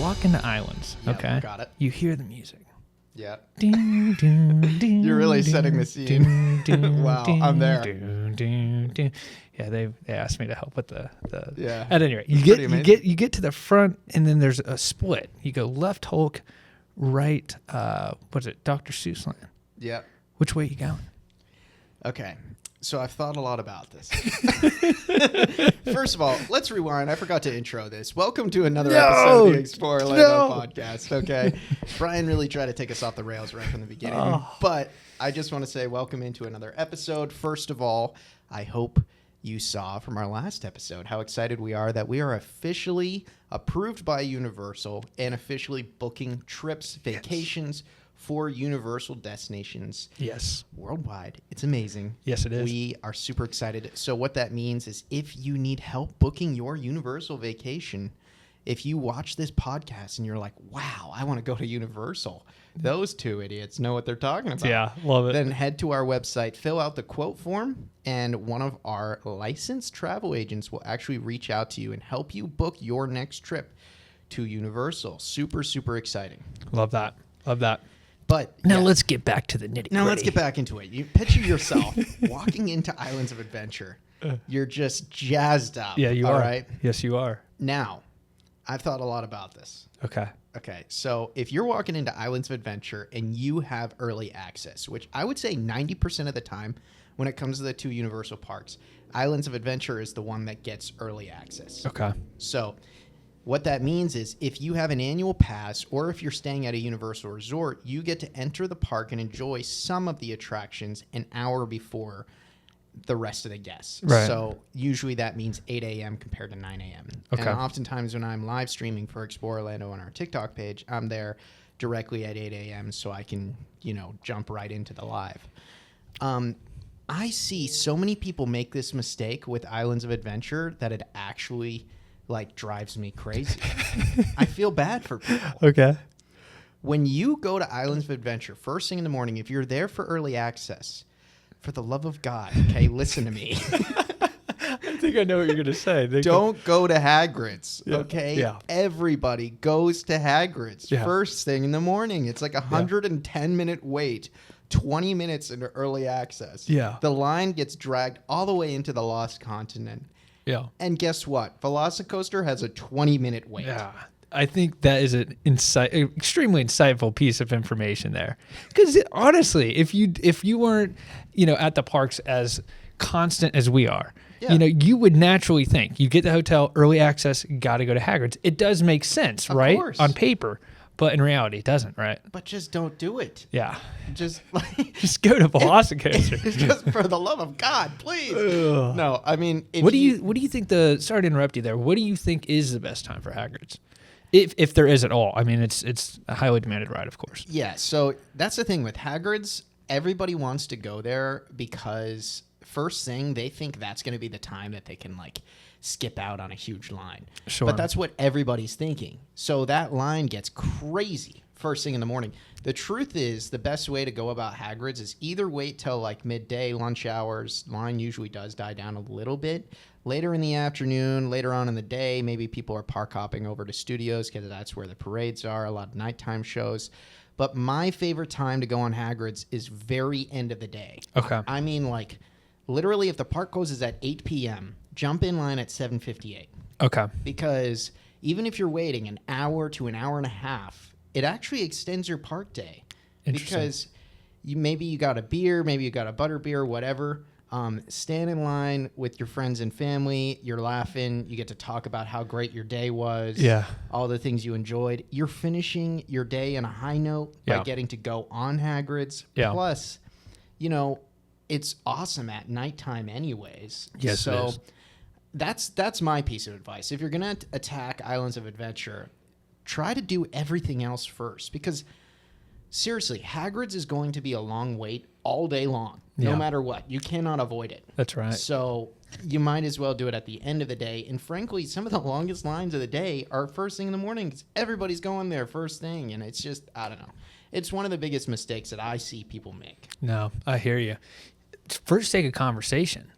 walk into Islands, Yeah, okay? got it. You hear the music. Yeah. Ding, ding, ding, You're really ding, setting the scene. ding, ding, Wow, ding, I'm there. ding, ding, ding. Yeah, they asked me to help with the. Yeah. At any rate, It's pretty amazing. you get to the front, and then there's a split. You go left Hulk, right. What's it? Dr. Seuss land. Yeah. Which way you going? Okay. So I've thought a lot about this. First of all, let's rewind. I forgot to intro this. Welcome to another episode of the Explore Orlando podcast. Okay. Brian really tried to take us off the rails right from the beginning. But I just want to say welcome into another episode. First of all, I hope you saw from our last episode how excited we are that we are officially approved by Universal and officially booking trips, vacations for Universal destinations. Yes. Worldwide. It's amazing. Yes, it is. We are super excited. So what that means is if you need help booking your Universal vacation, if you watch this podcast and you're like, wow, I want to go to Universal, those two idiots know what they're talking about. Yeah, love it. Then head to our website, fill out the quote form, and one of our licensed travel agents will actually reach out to you and help you book your next trip to Universal. Super, super exciting. Love that. Love that. But Now yeah. let's get back to the nitty-gritty. Now let's get back into it. You picture yourself walking into Islands of Adventure. You're just jazzed up. Yeah, you all are. right? Yes, you are. Now, I've thought a lot about this. Okay. Okay, so if you're walking into Islands of Adventure and you have early access, which I would say 90% of the time when it comes to the two Universal parks, Islands of Adventure is the one that gets early access. Okay. So what that means is if you have an annual pass or if you're staying at a Universal resort, you get to enter the park and enjoy some of the attractions an hour before the rest of the guests. Right. So usually that means 8 a.m. compared to 9 a.m. Okay. And oftentimes when I'm live streaming for Explore Orlando on our TikTok page, I'm there directly at 8 a.m. so I can, jump right into the live. I see so many people make this mistake with Islands of Adventure that it actually drives me crazy. I feel bad for people. Okay. When you go to Islands of Adventure first thing in the morning, if you're there for early access, for the love of God, okay, listen to me. I think I know what you're going to say. Don't go to Hagrid's, Yeah. okay? Yeah. Everybody goes to Hagrid's Yeah. first thing in the morning. It's like a 110-minute wait, 20 minutes into early access. Yeah. The line gets dragged all the way into the Lost Continent. Yeah. And guess what? Velocicoaster has a 20-minute wait. Yeah. I think that is an extremely insightful piece of information there. Because honestly, if you weren't, at the parks as constant as we are, Yeah. you would naturally think you get the hotel, early access, got to go to Hagrid's. It does make sense, right? course. On paper, but in reality, it doesn't, right? But just don't do it. Yeah. Just Just go to Velocicoaster. just for the love of God, please. Ugh. No, I mean, What do you think sorry to interrupt you there. What do you think is the best time for Hagrid's? If there is at all. I mean, it's a highly demanded ride, of course. Yeah, so that's the thing with Hagrid's. Everybody wants to go there because first thing they think that's going to be the time that they can skip out on a huge line. Sure. But that's what everybody's thinking. So that line gets crazy first thing in the morning. The truth is the best way to go about Hagrid's is either wait till midday, lunch hours. Line usually does die down a little bit. Later in the afternoon, later on in the day, maybe people are park hopping over to studios because that's where the parades are, a lot of nighttime shows. But my favorite time to go on Hagrid's is very end of the day. Okay. I mean, literally if the park closes at 8 p.m., jump in line at 7:58. Okay. Because even if you're waiting an hour to an hour and a half, it actually extends your park day. Interesting. Because maybe you got a beer, maybe you got a butter beer, whatever. Stand in line with your friends and family. You're laughing. You get to talk about how great your day was. Yeah. All the things you enjoyed. You're finishing your day on a high note by getting to go on Hagrid's. Yeah. Plus, it's awesome at nighttime anyways. Yes, so it is. that's my piece of advice. If you're going to attack Islands of Adventure, try to do everything else first because seriously, Hagrid's is going to be a long wait all day long, no matter what. You cannot avoid it. That's right. So you might as well do it at the end of the day. And frankly, some of the longest lines of the day are first thing in the morning because everybody's going there first thing. And it's just, I don't know. It's one of the biggest mistakes that I see people make. No, I hear you. For the sake of conversation,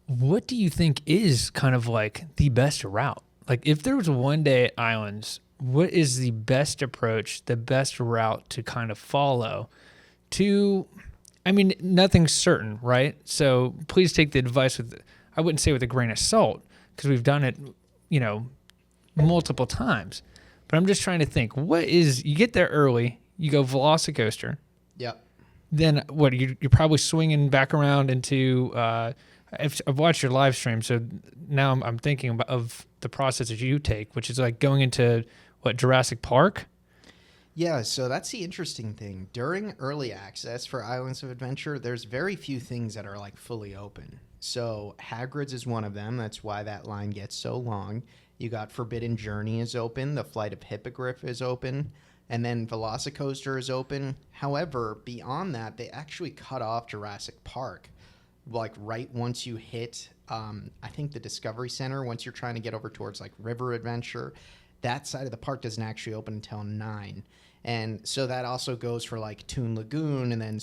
what do you think is kind of the best route? If there was a one day at Islands what is the best approach, the best route to kind of follow to, I mean, nothing's certain, right? So please take the advice I wouldn't say with a grain of salt, because we've done it, multiple times. But I'm just trying to think, you get there early, you go Velocicoaster. Yep. Then what, you're probably swinging back around into, I've watched your live stream, so now I'm thinking of the process that you take, which is like going into, Jurassic Park? Yeah, so that's the interesting thing. During early access for Islands of Adventure, there's very few things that are like fully open. So Hagrid's is one of them. That's why that line gets so long. You got Forbidden Journey is open. The Flight of Hippogriff is open. And then Velocicoaster is open. However, beyond that, they actually cut off Jurassic Park. Like right once you hit, I think the Discovery Center, once you're trying to get over towards like River Adventure, that side of the park doesn't actually open until 9. And so that also goes for like Toon Lagoon and then,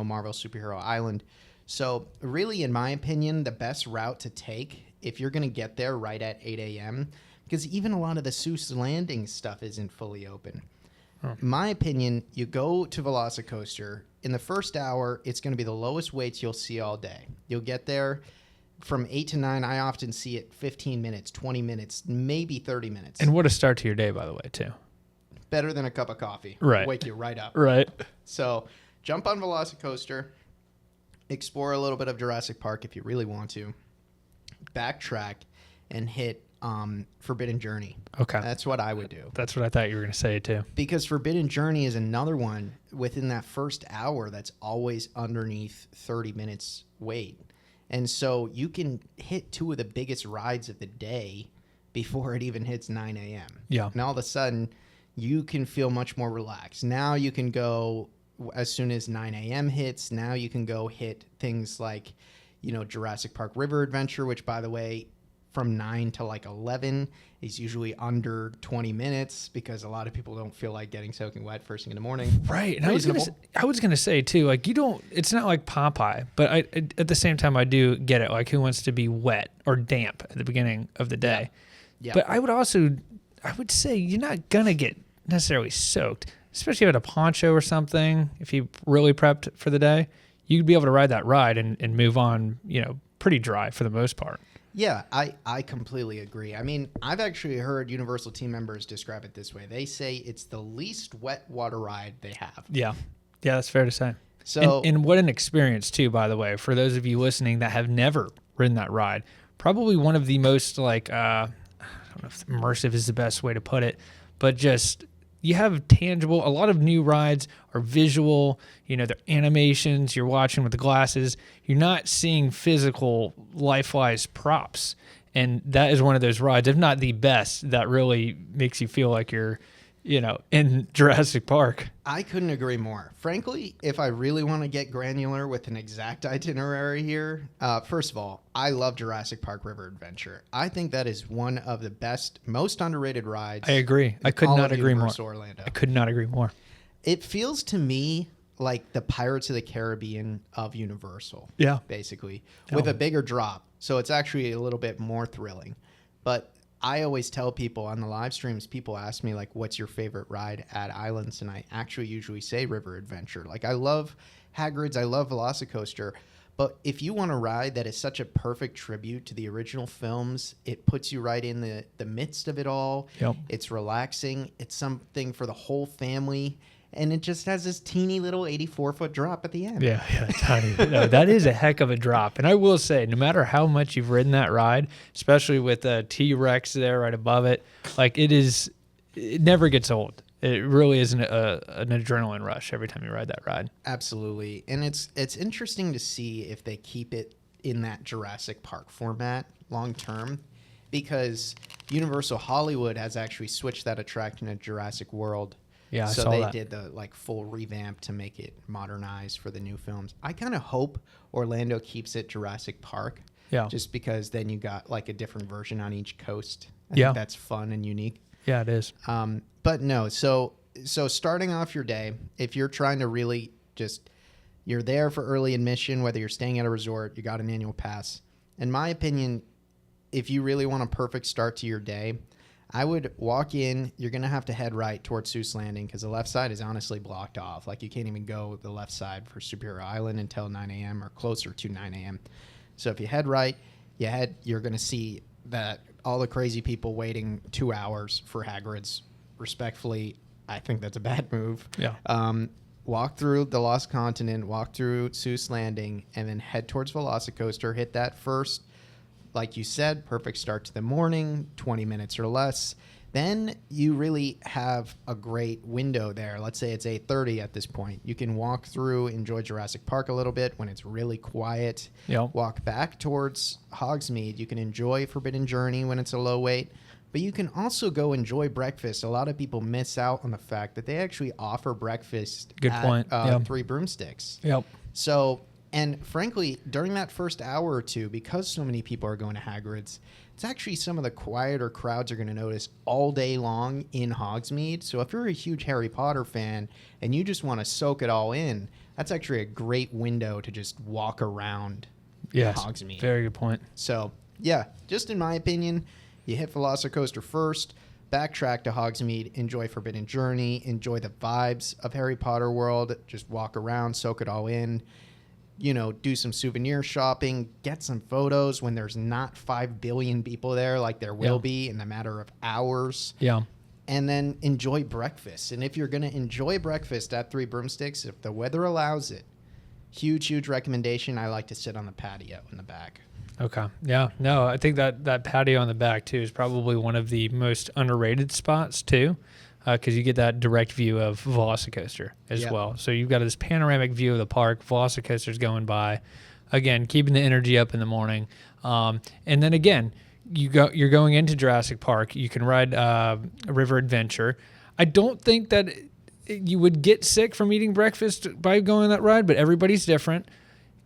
Marvel Superhero Island. So really, in my opinion, the best route to take if you're going to get there right at 8 a.m., because even a lot of the Seuss Landing stuff isn't fully open. My opinion, you go to Velocicoaster. In the first hour, it's going to be the lowest waits you'll see all day. You'll get there from 8 to 9. I often see it 15 minutes, 20 minutes, maybe 30 minutes. And what a start to your day, by the way, too. Better than a cup of coffee. Right. Wake you right up. Right. So jump on Velocicoaster, explore a little bit of Jurassic Park if you really want to, backtrack, and hit Forbidden Journey. Okay. That's what I would do. That's what I thought you were going to say, too. Because Forbidden Journey is another one within that first hour that's always underneath 30 minutes wait. And so you can hit 2 of the biggest rides of the day before it even hits 9 a.m. Yeah. And all of a sudden, you can feel much more relaxed. Now you can go as soon as 9 a.m. hits. Now you can go hit things like, Jurassic Park River Adventure, which, by the way, from 9 to like 11 is usually under 20 minutes because a lot of people don't feel like getting soaking wet first thing in the morning. Right. And I was gonna say too, like it's not like Popeye, but at the same time I do get it. Like who wants to be wet or damp at the beginning of the day? Yeah. But I would say you're not gonna get necessarily soaked, especially if you had a poncho or something. If you really prepped for the day, you'd be able to ride that ride and move on, pretty dry for the most part. Yeah, I completely agree. I mean, I've actually heard Universal team members describe it this way. They say it's the least wet water ride they have. Yeah. Yeah, that's fair to say. So, and what an experience, too, by the way, for those of you listening that have never ridden that ride. Probably one of the most, I don't know if immersive is the best way to put it, but just you have tangible, a lot of new rides are visual, they're animations, you're watching with the glasses, you're not seeing physical life-wise props. And that is one of those rides, if not the best, that really makes you feel like you're, in Jurassic Park. I couldn't agree more. Frankly, if I really want to get granular with an exact itinerary here, first of all, I love Jurassic Park River Adventure. I think that is one of the best, most underrated rides. I agree. I could not agree more. Orlando. I could not agree more. It feels to me like the Pirates of the Caribbean of Universal. Yeah. Basically, with a bigger drop. So it's actually a little bit more thrilling. But I always tell people on the live streams, people ask me, like, what's your favorite ride at Islands? And I actually usually say River Adventure. Like, I love Hagrid's. I love Velocicoaster. But if you want a ride that is such a perfect tribute to the original films, it puts you right in the midst of it all. Yep. It's relaxing. It's something for the whole family. And it just has this teeny little 84-foot drop at the end. Yeah, tiny. No, that is a heck of a drop. And I will say, no matter how much you've ridden that ride, especially with the T-Rex there right above it, like it never gets old. It really is an adrenaline rush every time you ride that ride. Absolutely. And it's interesting to see if they keep it in that Jurassic Park format long term, because Universal Hollywood has actually switched that attraction to Jurassic World. Yeah, I so saw they that. did the full revamp to make it modernized for the new films. I kind of hope Orlando keeps it Jurassic Park. Yeah. Just because then you got like a different version on each coast. I Yeah. think that's fun and unique. Yeah, it is. But no, so starting off your day, if you're trying to really you're there for early admission, whether you're staying at a resort, you got an annual pass. In my opinion, if you really want a perfect start to your day, I would walk in. You're going to have to head right towards Seuss Landing because the left side is honestly blocked off. Like, you can't even go the left side for Superior Island until 9 a.m. or closer to 9 a.m. So if you head right, you're going to see that all the crazy people waiting 2 hours for Hagrid's. Respectfully, I think that's a bad move. Yeah. Walk through the Lost Continent, walk through Seuss Landing, and then head towards Velocicoaster. Hit that first. Like you said, perfect start to the morning, 20 minutes or less. Then you really have a great window there. Let's say it's 8:30 at this point. You can walk through, enjoy Jurassic Park a little bit when it's really quiet. Yep. Walk back towards Hogsmeade. You can enjoy Forbidden Journey when it's a low wait. But you can also go enjoy breakfast. A lot of people miss out on the fact that they actually offer breakfast Good point. Yep. Three Broomsticks. Yep. So, and frankly, during that first hour or two, because so many people are going to Hagrid's, it's actually some of the quieter crowds are going to notice all day long in Hogsmeade. So if you're a huge Harry Potter fan and you just want to soak it all in, that's actually a great window to just walk around Hogsmeade. Very good point. So, yeah, just in my opinion, you hit Velocicoaster first, backtrack to Hogsmeade, enjoy Forbidden Journey, enjoy the vibes of Harry Potter World, just walk around, soak it all in. You know, do some souvenir shopping, get some photos when there's not 5 billion people there like there will be in a matter of hours. Yeah. And then enjoy breakfast. And if you're going to enjoy breakfast at Three Broomsticks, if the weather allows it, huge recommendation. I like to sit on the patio in the back. Okay. Yeah. No, I think that patio on the back, too, is probably one of the most underrated spots, too. Because you get that direct view of Velocicoaster as well. So you've got this panoramic view of the park. Velocicoaster's going by. Again, keeping the energy up in the morning. And then again, you're going into Jurassic Park. You can ride River Adventure. I don't think that you would get sick from eating breakfast by going that ride, but everybody's different.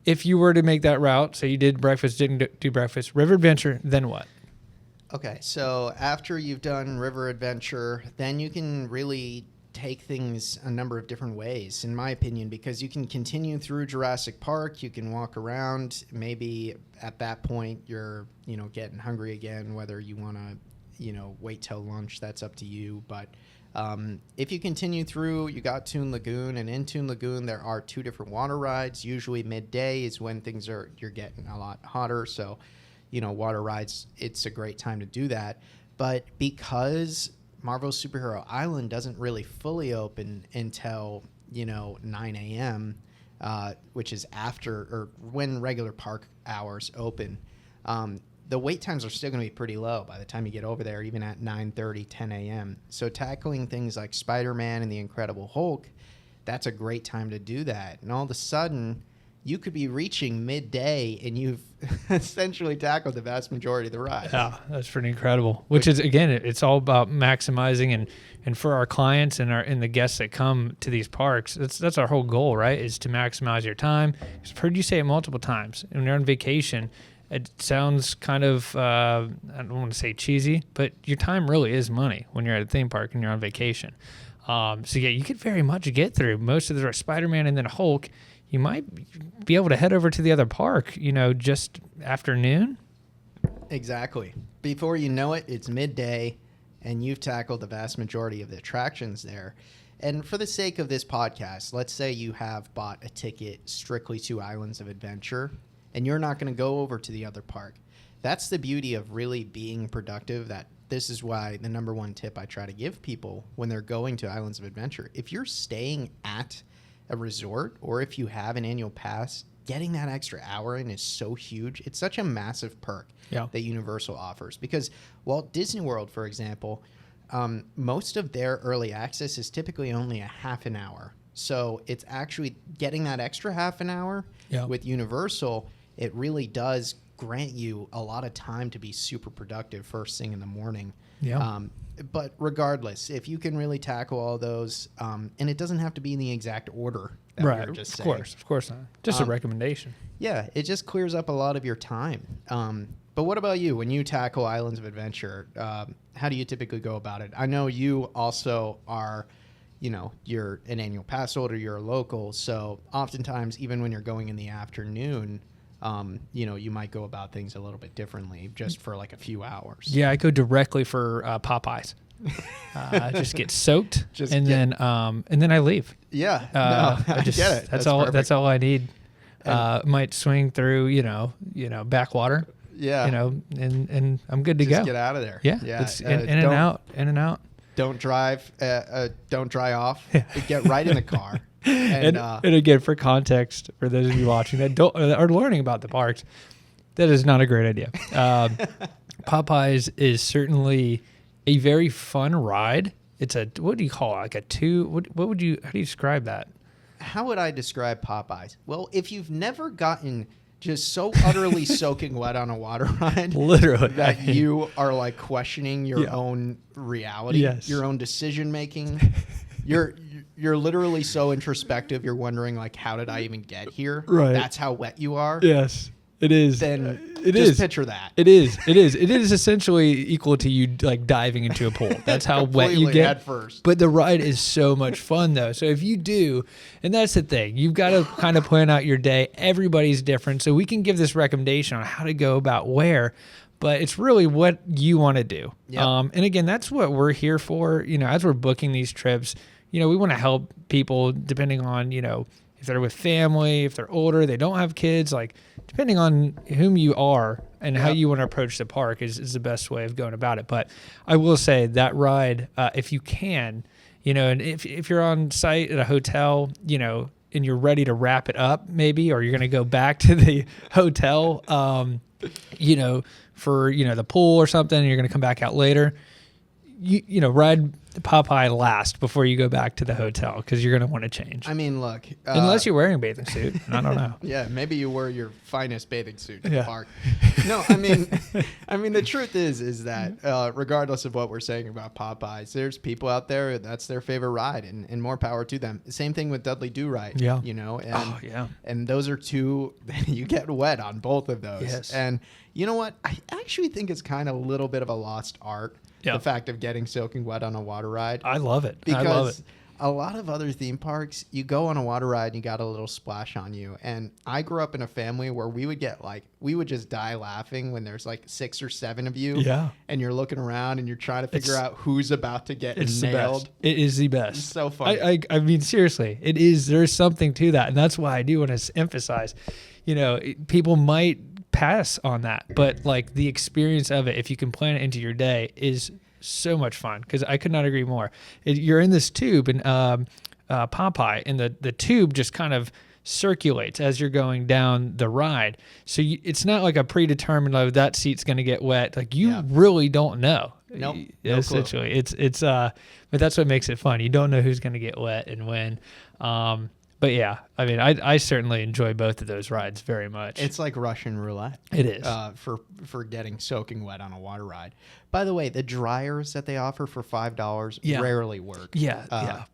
If you were to make that route, say you did breakfast, didn't do breakfast, River Adventure, then what? Okay, so after you've done River Adventure, then you can really take things a number of different ways, in my opinion, because you can continue through Jurassic Park. You can walk around. Maybe at that point you're, getting hungry again, whether you want to, wait till lunch, that's up to you. But if you continue through, you got Toon Lagoon, and in Toon Lagoon there are 2 different water rides. Usually midday is when you're getting a lot hotter, so water rides, it's a great time to do that. But because Marvel's Superhero Island doesn't really fully open until, 9 a.m., which is after or when regular park hours open, the wait times are still going to be pretty low by the time you get over there, even at 9:30, 10 a.m. So tackling things like Spider-Man and the Incredible Hulk, that's a great time to do that. And all of a sudden, you could be reaching midday and you've essentially tackled the vast majority of the ride. Yeah, that's pretty incredible. Which is, again, it's all about maximizing and for our clients and the guests that come to these parks, that's our whole goal, right? Is to maximize your time. I've heard you say it multiple times. When you're on vacation, it sounds kind of, I don't want to say cheesy, but your time really is money when you're at a theme park and you're on vacation. So yeah, you could very much get through most of the Spider-Man and then Hulk. You might be able to head over to the other park, just afternoon. Exactly. Before you know it, it's midday, and you've tackled the vast majority of the attractions there. And for the sake of this podcast, let's say you have bought a ticket strictly to Islands of Adventure, and you're not going to go over to the other park. That's the beauty of really being productive. This is why the number one tip I try to give people when they're going to Islands of Adventure, if you're staying at a resort, or if you have an annual pass, getting that extra hour in is so huge. It's such a massive perk that Universal offers, because Walt Disney World, for example, most of their early access is typically only a half an hour. So it's actually getting that extra half an hour with Universal. It really does grant you a lot of time to be super productive first thing in the morning. But regardless, if you can really tackle all those, and it doesn't have to be in the exact order that we were just saying. Of course not. Just a recommendation. Yeah, it just clears up a lot of your time. But what about you? When you tackle Islands of Adventure, how do you typically go about it? I know you also are, you're an annual pass holder, you're a local, so oftentimes, even when you're going in the afternoon, you might go about things a little bit differently just for like a few hours. Yeah, I go directly for Popeyes. Just get soaked, and then I leave. Yeah, I just get it. That's all. Perfect. That's all I need. Might swing through, backwater. Yeah, and I'm good to just go. get out of there. Yeah, it's in and out. Don't drive. Don't dry off. Get right in the car. And again, for context, for those of you watching that are learning about the parks, that is not a great idea. Popeyes is certainly a very fun ride. It's what do you call it? Like a two? How do you describe that? How would I describe Popeyes? Well, if you've never gotten just so utterly soaking wet on a water ride, literally, that you are like questioning your own reality, your own decision making. You're literally so introspective. You're wondering like, how did I even get here? Right. That's how wet you are. Yes, it is. Then it just is. picture that. It is. It is. It is essentially equal to you like diving into a pool. That's how wet you get at first. But the ride is so much fun though. So if you do, and that's the thing, you've got to kind of plan out your day. Everybody's different. So we can give this recommendation on how to go about where, but it's really what you want to do. Yep. And again, that's what we're here for. As we're booking these trips, we want to help people depending on, if they're with family, if they're older, they don't have kids, like depending on whom you are and how you want to approach the park is the best way of going about it. But I will say that ride, if you can, and if you're on site at a hotel, and you're ready to wrap it up maybe, or you're going to go back to the hotel, for, the pool or something, and you're going to come back out later, ride the Popeye last before you go back to the hotel because you're going to want to change. I mean, look. Unless you're wearing a bathing suit. I don't know. Yeah, maybe you wear your finest bathing suit to the park. No, I mean, the truth is that regardless of what we're saying about Popeyes, there's people out there that's their favorite ride, and more power to them. Same thing with Dudley Do Right. Yeah. And those are two. You get wet on both of those. Yes. And you know what? I actually think it's kind of a little bit of a lost art. Yeah. The fact of getting soaking wet on a water ride. I love it. Because I love it. a lot of other theme parks, you go on a water ride and you got a little splash on you. And I grew up in a family where we would just die laughing when there's like 6 or 7 of you. Yeah. And you're looking around and you're trying to figure out who's about to get It's nailed. the best. It is the best. It's so funny. I mean, seriously, it is. There's something to that. And that's why I do want to emphasize, people might pass on that, but like the experience of it, if you can plan it into your day, is so much fun because I could not agree more. You're in this tube and Popeye, and the tube just kind of circulates as you're going down the ride. So it's not like a predetermined, like that seat's going to get wet. Like you really don't know. Nope. Essentially, it's but that's what makes it fun. You don't know who's going to get wet and when. But yeah, I mean, I certainly enjoy both of those rides very much. It's like Russian roulette. It is. For getting soaking wet on a water ride. By the way, the dryers that they offer for $5 rarely work. Yeah.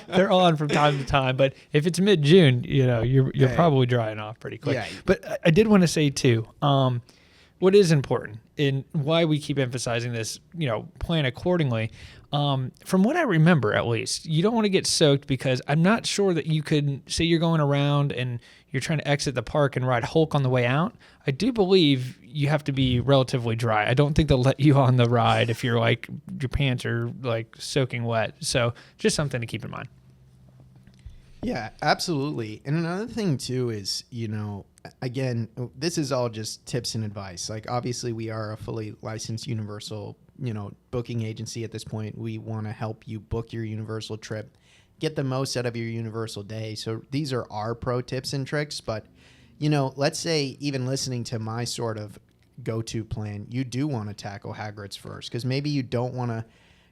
They're on from time to time, but if it's mid-June, you're probably drying off pretty quick. Yeah. But I did want to say too, what is important and why we keep emphasizing this, plan accordingly. From what I remember, at least, you don't want to get soaked because I'm not sure that you could say you're going around and you're trying to exit the park and ride Hulk on the way out. I do believe you have to be relatively dry. I don't think they'll let you on the ride if you're like your pants are like soaking wet. So just something to keep in mind. Yeah, absolutely. And another thing too is, again, this is all just tips and advice. Like obviously we are a fully licensed Universal, booking agency at this point. We want to help you book your Universal trip, get the most out of your Universal day. So these are our pro tips and tricks. But, let's say even listening to my sort of go-to plan, you do want to tackle Hagrid's first because maybe you don't want to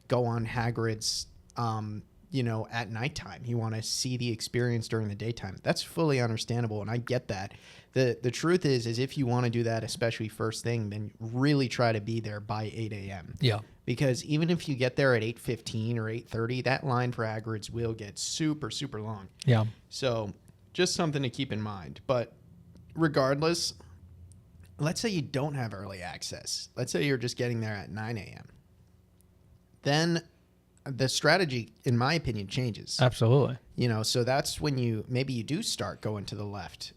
go on Hagrid's, at nighttime. You want to see the experience during the daytime. That's fully understandable, and I get that. The truth is if you want to do that, especially first thing, then really try to be there by 8 a.m. Yeah. Because even if you get there at 8:15 or 8:30, that line for Hagrid's will get super, super long. Yeah. So just something to keep in mind. But regardless, let's say you don't have early access. Let's say you're just getting there at 9 a.m. Then the strategy, in my opinion, changes. Absolutely. So that's when you do start going to the left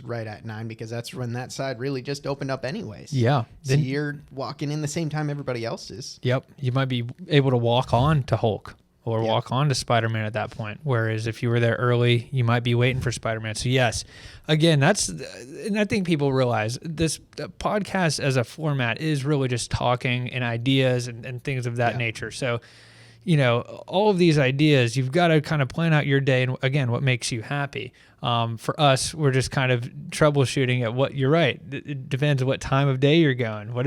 right at 9, because that's when that side really just opened up anyways. Yeah. So you're walking in the same time everybody else is. Yep. You might be able to walk on to Hulk or walk on to Spider-Man at that point. Whereas if you were there early, you might be waiting for Spider-Man. So yes, again, and I think people realize this podcast as a format is really just talking and ideas and things of that nature. So, all of these ideas, you've got to kind of plan out your day and, again, what makes you happy. For us, we're just kind of troubleshooting at what you're right. It depends what time of day you're going. What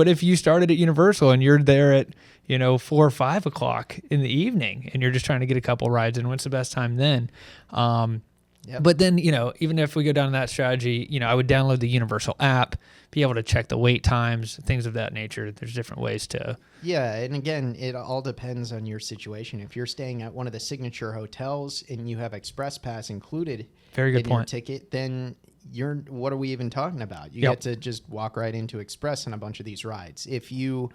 if you started at Universal and you're there at 4 or 5 o'clock in the evening and you're just trying to get a couple rides in? What's the best time then? But then, even if we go down that strategy, I would download the Universal app, be able to check the wait times, things of that nature. There's different ways to. Yeah. And again, it all depends on your situation. If you're staying at one of the signature hotels and you have Express Pass included in your ticket, then what are we even talking about? You get to just walk right into Express on a bunch of these rides. If you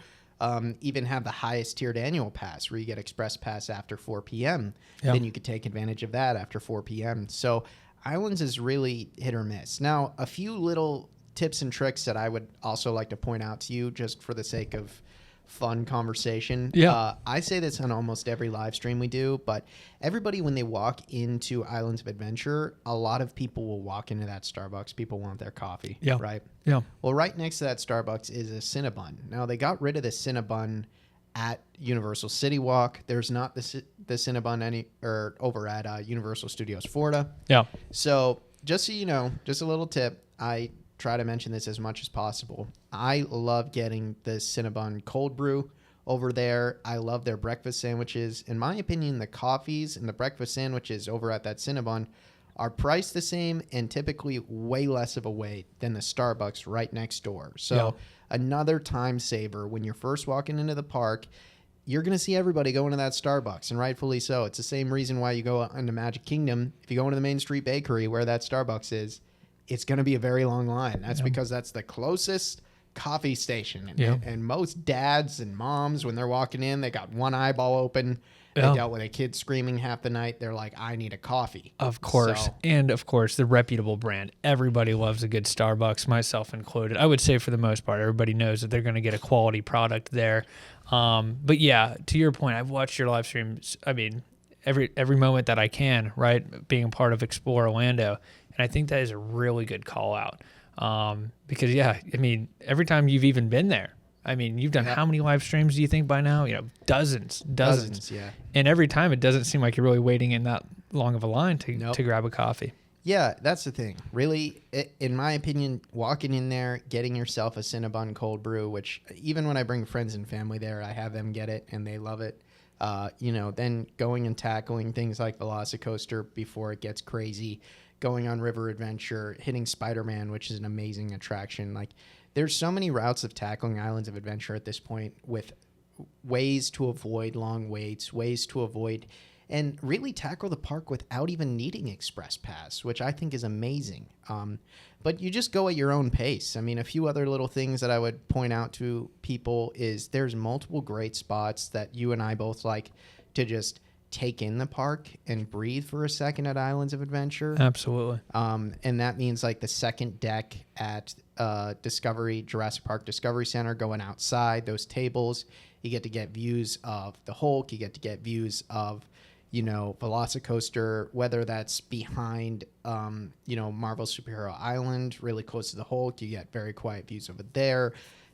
even have the highest tiered annual pass where you get Express Pass after 4 p.m., then you could take advantage of that after 4 p.m. So Islands is really hit or miss. Now, a few little tips and tricks that I would also like to point out to you just for the sake of fun conversation. I say this on almost every live stream we do, but everybody, when they walk into Islands of Adventure, a lot of people will walk into that Starbucks. People want their coffee, right? Yeah. Well, right next to that Starbucks is a Cinnabon. Now, they got rid of the Cinnabon at Universal City Walk. There's not the Cinnabon over at Universal Studios Florida. Yeah. So just so you know, just a little tip, I try to mention this as much as possible. I love getting the Cinnabon cold brew over there. I love their breakfast sandwiches. In my opinion, the coffees and the breakfast sandwiches over at that Cinnabon are priced the same and typically way less of a wait than the Starbucks right next door. So another time saver when you're first walking into the park. You're going to see everybody going to that Starbucks, and rightfully so. It's the same reason why you go into Magic Kingdom. If you go into the Main Street Bakery where that Starbucks is, it's going to be a very long line. That's because that's the closest coffee station. And most dads and moms, when they're walking in, they got one eyeball open. They dealt with a kid screaming half the night. They're like, I need a coffee. Of course. And of course, the reputable brand. Everybody loves a good Starbucks, myself included. I would say for the most part, everybody knows that they're going to get a quality product there. But yeah, to your point, I've watched your live streams. I mean, every moment that I can, right? Being a part of Explore Orlando. And I think that is a really good call out. Because every time you've even been there, you've done how many live streams do you think by now? Dozens. Yeah. And every time it doesn't seem like you're really waiting in that long of a line to grab a coffee. Yeah, that's the thing. Really, in my opinion, walking in there, getting yourself a Cinnabon cold brew, which even when I bring friends and family there, I have them get it and they love it. Then going and tackling things like Velocicoaster before it gets crazy, going on River Adventure, hitting Spider-Man, which is an amazing attraction. Like, there's so many routes of tackling Islands of Adventure at this point with ways to avoid long waits, ways to avoid and really tackle the park without even needing Express Pass, which I think is amazing. But you just go at your own pace. A few other little things that I would point out to people is there's multiple great spots that you and I both like to just take in the park and breathe for a second at Islands of Adventure. Absolutely. And that means like the second deck at Jurassic Park Discovery Center, going outside those tables. You get to get views of the Hulk. You get to get views of, Velocicoaster, whether that's behind, Marvel Superhero Island, really close to the Hulk. You get very quiet views over there.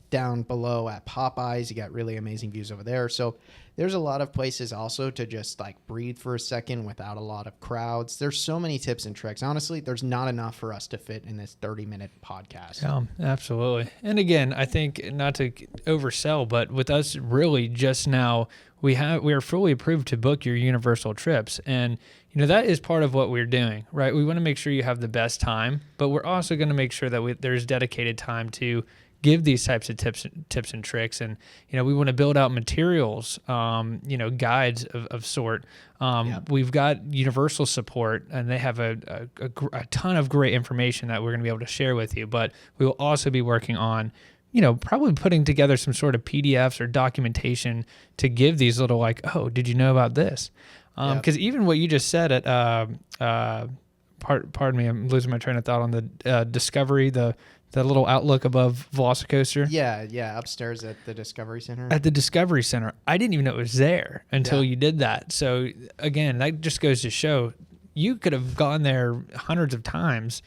Down below at Popeyes, you got really amazing views over there. So there's a lot of places also to just like breathe for a second without a lot of crowds. There's so many tips and tricks. Honestly, there's not enough for us to fit in this 30-minute podcast. Yeah, absolutely. And again, I think not to oversell, but with us really just now, we are fully approved to book your Universal trips. And that is part of what we're doing, right? We want to make sure you have the best time, but we're also going to make sure that there's dedicated time to give these types of tips and tricks. And, we want to build out materials, guides of sort. We've got Universal support, and they have a ton of great information that we're going to be able to share with you. But we will also be working on probably putting together some sort of PDFs or documentation to give these little like, oh, did you know about this? Because even what you just said at, pardon me, I'm losing my train of thought on the Discovery, the little outlook above Velocicoaster. Yeah, upstairs at the Discovery Center. At the Discovery Center, I didn't even know it was there until you did that. So again, that just goes to show you could have gone there hundreds of times,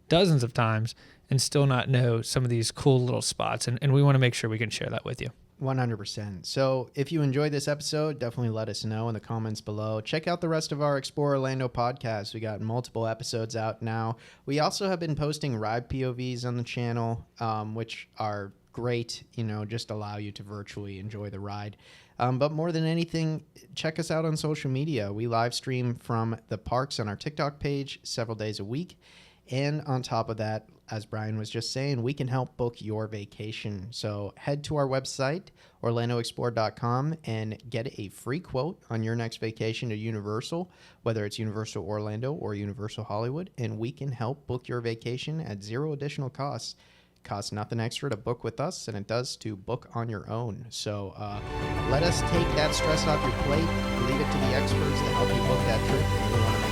dozens of times, and still not know some of these cool little spots. And we want to make sure we can share that with you. 100%. So if you enjoyed this episode, definitely let us know in the comments below. Check out the rest of our Explore Orlando podcast. We got multiple episodes out now. We also have been posting ride POVs on the channel, which are great, just allow you to virtually enjoy the ride. But more than anything, check us out on social media. We live stream from the parks on our TikTok page several days a week. And on top of that, as Brian was just saying, we can help book your vacation. So head to our website, orlandoexplore.com, and get a free quote on your next vacation to Universal, whether it's Universal Orlando or Universal Hollywood, and we can help book your vacation at zero additional costs. It costs nothing extra to book with us, and it does to book on your own. So let us take that stress off your plate, leave it to the experts to help you book that trip, and we want to